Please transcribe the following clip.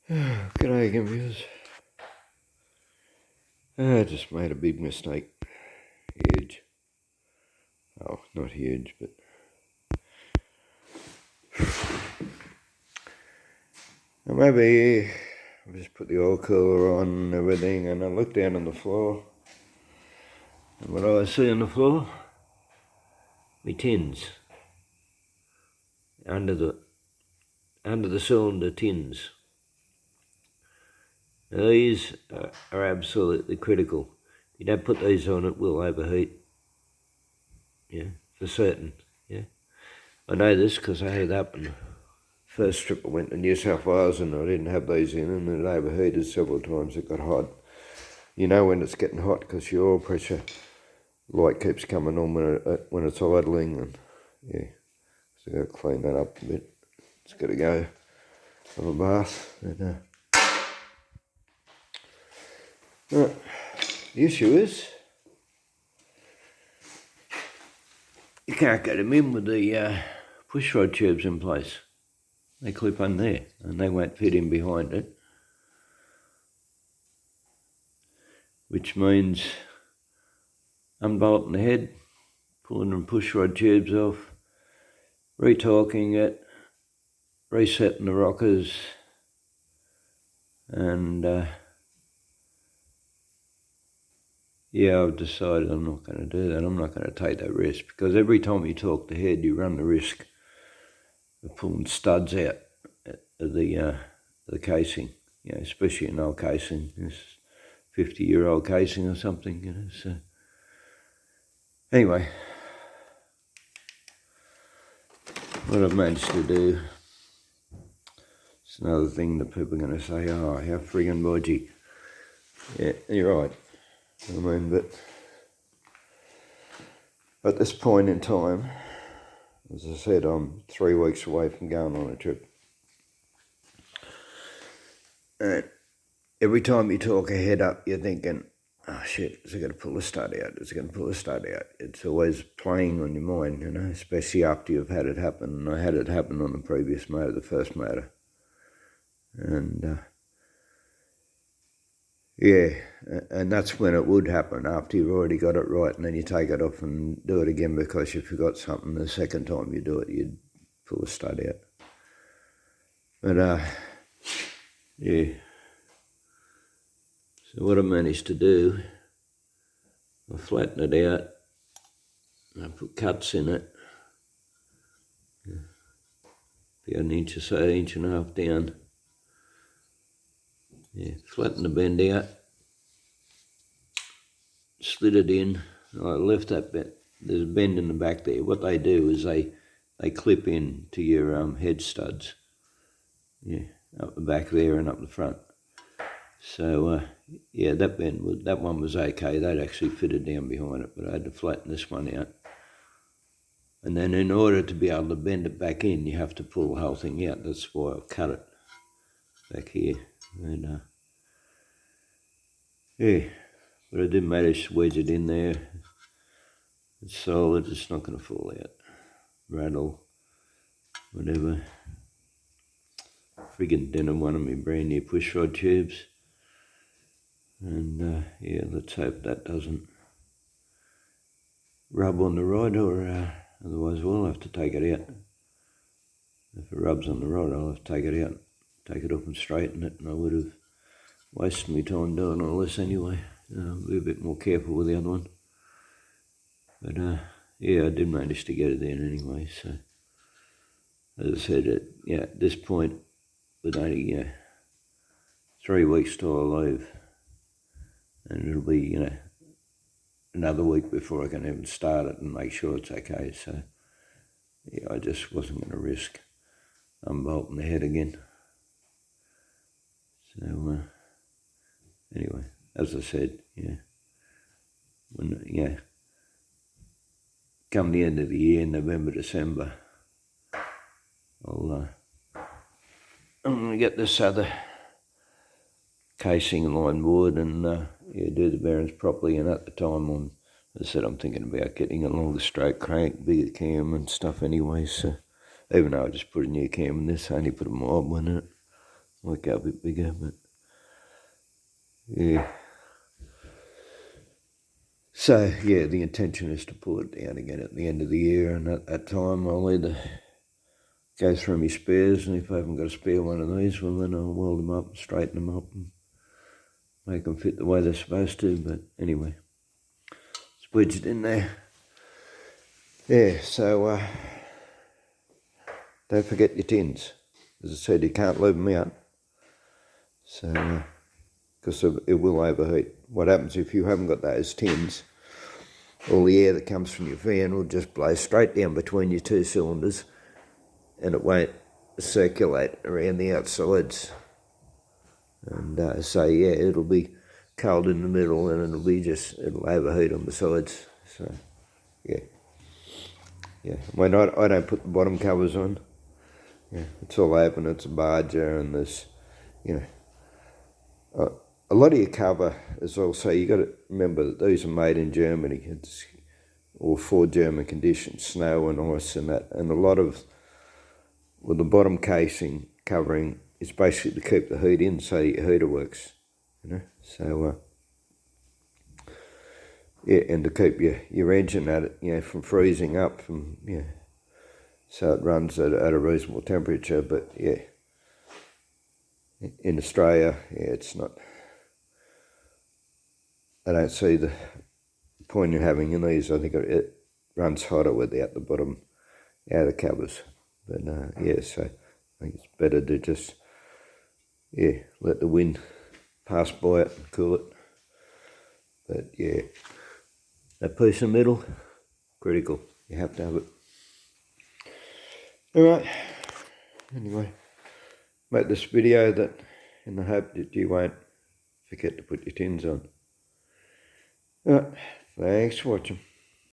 G'day again, viewers. I just made a big mistake. Huge. Oh, not huge, but... maybe I just put the oil cooler on and everything, and I looked down on the floor. And what do I see on the floor? My tins. Under the cylinder tins. Now these are absolutely critical. If you don't put these on, it will overheat. Yeah, for certain. Yeah, I know this because I had it happen. First trip I went to New South Wales and I didn't have these in, and it overheated several times. It got hot. You know when it's getting hot because your oil pressure light keeps coming on when it's idling, and yeah, so I got to clean that up a bit. It's got to go have a bath. And, the issue is you can't get them in with the push rod tubes in place. They clip on there and they won't fit in behind it, which means unbolting the head, pulling the push rod tubes off, retorquing it, resetting the rockers, and yeah, I've decided I'm not going to do that. I'm not going to take that risk, because every time you torque the head, you run the risk of pulling studs out of the casing. You know, especially an old casing, this 50-year-old casing or something. You know, so anyway, what I've managed to do. It's another thing that people are going to say, oh, how friggin' bodgy. Yeah, you're right. I mean, but at this point in time, as I said, I'm 3 weeks away from going on a trip. And every time you talk a head up, you're thinking, oh shit, is it going to pull a stud out? Is it going to pull a stud out? It's always playing on your mind, you know, especially after you've had it happen. And I had it happen on the previous motor, the first motor. And yeah, and that's when it would happen, after you've already got it right, and then you take it off and do it again because you forgot something. The second time you do it, you'd pull a stud out. But yeah. So what I managed to do, I flattened it out, and I put cuts in it. About an inch or so, inch and a half down. Yeah, flatten the bend out, slid it in. I left that bit. There's a bend in the back there. What they do is they clip in to your head studs. Yeah, up the back there and up the front. So yeah, that one was okay. That actually fitted down behind it, but I had to flatten this one out. And then in order to be able to bend it back in, you have to pull the whole thing out. That's why I cut it back here. And yeah, but I did manage to wedge it in there. It's solid, it's not going to fall out, rattle, whatever. Friggin' dented one of my brand new push rod tubes. And yeah, let's hope that doesn't rub on the rod, or otherwise we'll have to take it out. If it rubs on the rod, I'll have to take it out, take it off and straighten it, and I would have wasted my time doing all this anyway. I'll be a bit more careful with the other one. But yeah, I did manage to get it in anyway. So as I said, yeah, at this point, with only 3 weeks till I leave, and it'll be another week before I can even start it and make sure it's okay. So yeah, I just wasn't going to risk unbolting the head again. So anyway, as I said, yeah, when come the end of the year, November, December, I'm going to get this other casing lined wood and do the bearings properly. And at the time, as I said, I'm thinking about getting a longer stroke crank, bigger cam and stuff anyway. So even though I just put a new cam in this, I only put a mild one in it. Might go a bit bigger, but yeah. So yeah, the intention is to pull it down again at the end of the year, and at that time I'll either go through my spares, and if I haven't got a spare one of these, well then I'll weld them up, straighten them up, and make them fit the way they're supposed to. But anyway, it's wedged in there. Yeah, so don't forget your tins. As I said, you can't leave them out. So, because it will overheat. What happens if you haven't got those tins, all the air that comes from your fan will just blow straight down between your two cylinders, and it won't circulate around the outsides. And so yeah, it'll be cold in the middle, and it'll overheat on the sides. So yeah. I mean, I don't put the bottom covers on. Yeah, it's all open. It's a barger, and there's, a lot of your cover is also, you got to remember that these are made in Germany. Or for German conditions, snow and ice and that, and a lot of, well, the bottom casing covering is basically to keep the heat in, so your heater works, So yeah, and to keep your engine at it, from freezing up, so it runs at a reasonable temperature. But yeah, in Australia, it's not. I don't see the point in having in these. I think it runs hotter without the bottom outer covers. But yeah, so I think it's better to just let the wind pass by it and cool it. But yeah, that piece of metal, critical. You have to have it. Alright, anyway, make this video in the hope that you won't forget to put your tins on. Alright, thanks for watching.